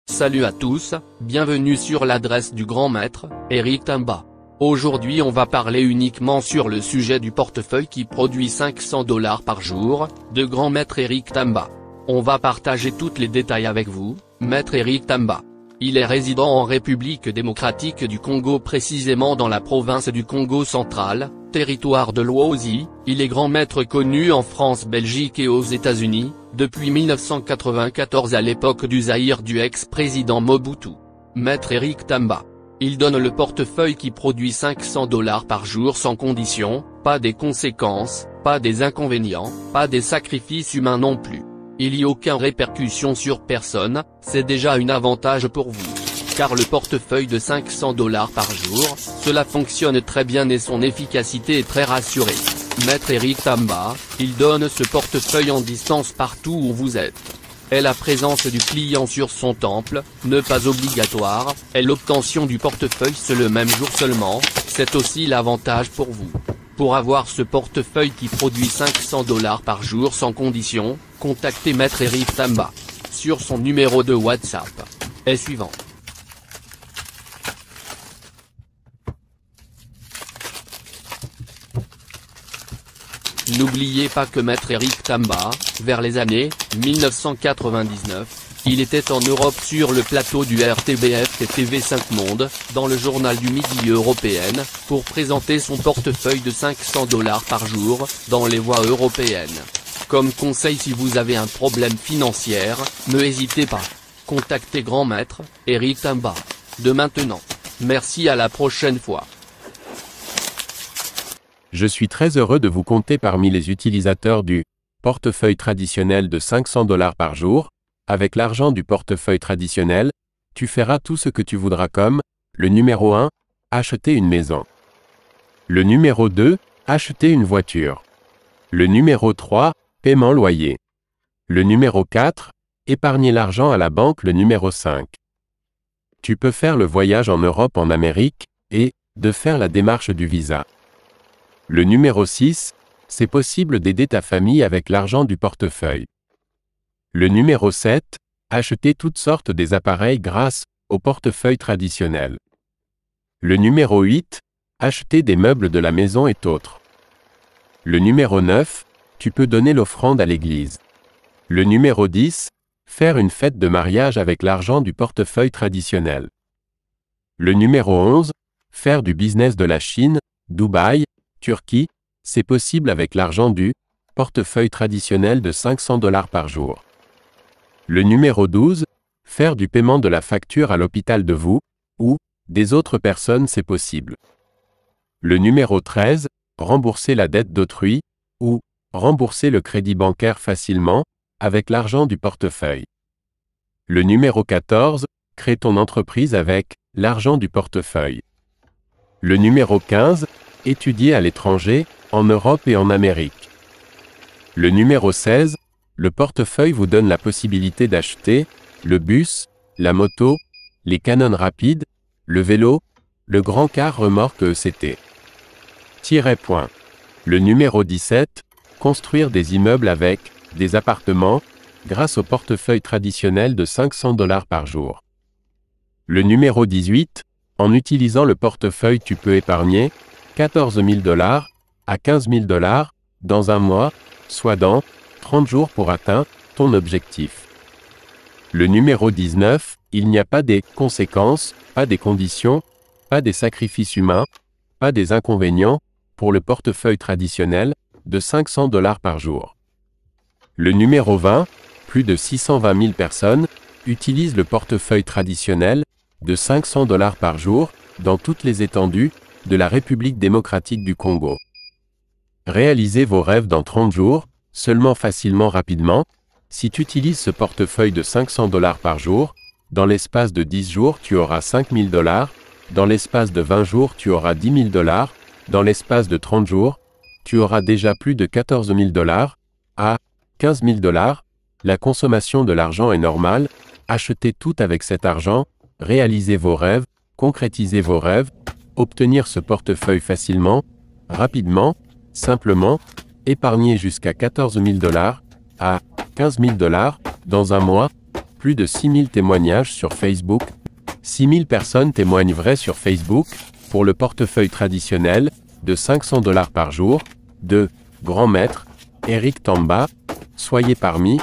Salut à tous, bienvenue sur l'adresse du grand maître, Eric Tamba. Aujourd'hui on va parler uniquement sur le sujet du portefeuille qui produit $500 par jour, de grand maître Eric Tamba. On va partager tous les détails avec vous, maître Eric Tamba. Il est résident en République démocratique du Congo, précisément dans la province du Congo central, territoire de l'Oasie. Il est grand maître connu en France, Belgique et aux États-Unis, depuis 1994 à l'époque du Zaïre du ex-président Mobutu. Maître Eric Tamba. Il donne le portefeuille qui produit $500 par jour sans condition, pas des conséquences, pas des inconvénients, pas des sacrifices humains non plus. Il n'y a aucune répercussion sur personne, c'est déjà un avantage pour vous. Car le portefeuille de $500 par jour, cela fonctionne très bien et son efficacité est très rassurée. Maître Eric Tamba, il donne ce portefeuille en distance partout où vous êtes. Et la présence du client sur son temple, ne pas obligatoire, et l'obtention du portefeuille le même jour seulement, c'est aussi l'avantage pour vous. Pour avoir ce portefeuille qui produit $500 par jour sans condition, contactez Maître Eric Tamba. Sur son numéro de WhatsApp. Est suivant. N'oubliez pas que Maître Eric Tamba, vers les années 1999, il était en Europe sur le plateau du RTBF et TV5 Monde, dans le journal du Midi européenne, pour présenter son portefeuille de $500 par jour, dans les voies européennes. Comme conseil, si vous avez un problème financier, ne hésitez pas. Contactez grand maître, Eric Tamba. De maintenant. Merci, à la prochaine fois. Je suis très heureux de vous compter parmi les utilisateurs du portefeuille traditionnel de $500 par jour. Avec l'argent du portefeuille traditionnel, tu feras tout ce que tu voudras comme, le numéro 1, acheter une maison. Le numéro 2, acheter une voiture. Le numéro 3, paiement loyer. Le numéro 4, épargner l'argent à la banque. Le numéro 5. Tu peux faire le voyage en Europe, en Amérique, et, de faire la démarche du visa. Le numéro 6, c'est possible d'aider ta famille avec l'argent du portefeuille. Le numéro 7, acheter toutes sortes des appareils grâce au portefeuille traditionnel. Le numéro 8, acheter des meubles de la maison et autres. Le numéro 9, tu peux donner l'offrande à l'église. Le numéro 10, faire une fête de mariage avec l'argent du portefeuille traditionnel. Le numéro 11, faire du business de la Chine, Dubaï, Turquie, c'est possible avec l'argent du portefeuille traditionnel de $500 par jour. Le numéro 12, faire du paiement de la facture à l'hôpital de vous, ou des autres personnes, c'est possible. Le numéro 13, rembourser la dette d'autrui, ou rembourser le crédit bancaire facilement, avec l'argent du portefeuille. Le numéro 14, créer ton entreprise avec l'argent du portefeuille. Le numéro 15, étudier à l'étranger, en Europe et en Amérique. Le numéro 16, le portefeuille vous donne la possibilité d'acheter le bus, la moto, les canons rapides, le vélo, le grand car remorque ECT. Point. Le numéro 17, construire des immeubles avec des appartements, grâce au portefeuille traditionnel de $500 par jour. Le numéro 18, en utilisant le portefeuille tu peux épargner $14 000 à $15 000 dans un mois, soit dans 30 jours pour atteindre ton objectif. Le numéro 19, il n'y a pas des conséquences, pas des conditions, pas des sacrifices humains, pas des inconvénients, pour le portefeuille traditionnel, de $500 par jour. Le numéro 20, plus de 620 000 personnes, utilisent le portefeuille traditionnel, de $500 par jour, dans toutes les étendues, de la République démocratique du Congo. Réalisez vos rêves dans 30 jours, seulement facilement rapidement, si tu utilises ce portefeuille de $500 par jour, dans l'espace de 10 jours tu auras $5 000, dans l'espace de 20 jours tu auras $10 000, dans l'espace de 30 jours, tu auras déjà plus de $14 000, à $15 000, la consommation de l'argent est normale, achetez tout avec cet argent, réalisez vos rêves, concrétisez vos rêves, obtenir ce portefeuille facilement, rapidement, simplement, épargner jusqu'à $14 000, à $15 000, dans un mois, Plus de 6000 témoignages sur Facebook. 6000 personnes témoignent vrai sur Facebook, pour le portefeuille traditionnel, de 500 $ par jour, de Grand Maître, Eric Tamba. Soyez parmi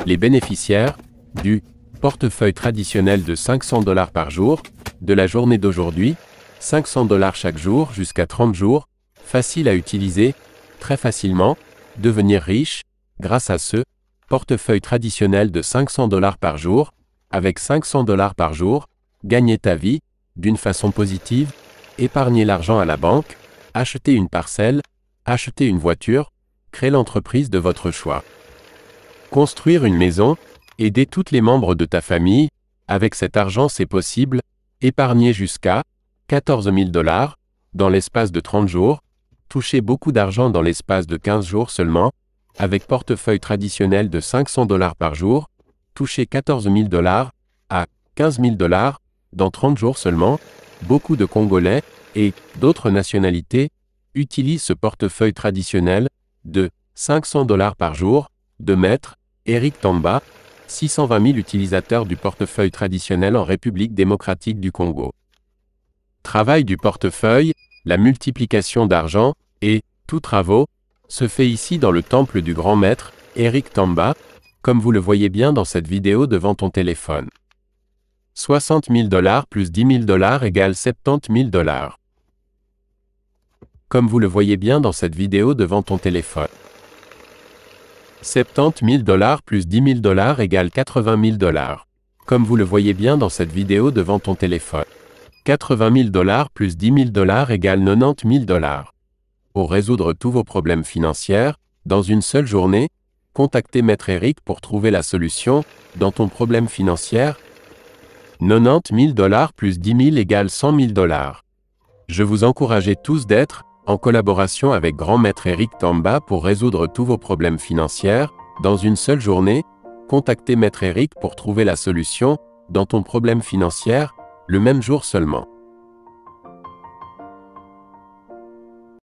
les bénéficiaires du portefeuille traditionnel de 500 $ par jour, de la journée d'aujourd'hui, 500 $ chaque jour jusqu'à 30 jours, facile à utiliser, très facilement, devenir riche, grâce à ce portefeuille traditionnel de 500 $ par jour, avec 500 $ par jour, gagner ta vie, d'une façon positive, épargner l'argent à la banque, acheter une parcelle, acheter une voiture, créer l'entreprise de votre choix. Construire une maison, aider tous les membres de ta famille, avec cet argent c'est possible, épargner jusqu'à 14 000 $ dans l'espace de 30 jours, toucher beaucoup d'argent dans l'espace de 15 jours seulement, avec portefeuille traditionnel de 500 $ par jour, toucher 14 000 $ à 15 000 $ dans 30 jours seulement. Beaucoup de Congolais et d'autres nationalités utilisent ce portefeuille traditionnel de 500 $ par jour, de Maître Eric Tamba, 620 000 utilisateurs du portefeuille traditionnel en République démocratique du Congo. Travail du portefeuille, la multiplication d'argent et tous travaux se fait ici dans le temple du grand maître Eric Tamba, comme vous le voyez bien dans cette vidéo devant ton téléphone. 60 000 $ plus 10 000 $ égale 70 000 $. Comme vous le voyez bien dans cette vidéo devant ton téléphone. 70 000 $ plus 10 000 $ égale 80 000 $. Comme vous le voyez bien dans cette vidéo devant ton téléphone. 80 000 $ plus 10 000 $ égale 90 000 $. Pour résoudre tous vos problèmes financiers, dans une seule journée, contactez Maître Eric pour trouver la solution dans ton problème financier. 90 000 $ plus 10 000 égale 100 000 $. Je vous encourage tous d'être en collaboration avec Grand Maître Eric Tamba pour résoudre tous vos problèmes financiers. Dans une seule journée, contactez Maître Eric pour trouver la solution dans ton problème financier, le même jour seulement.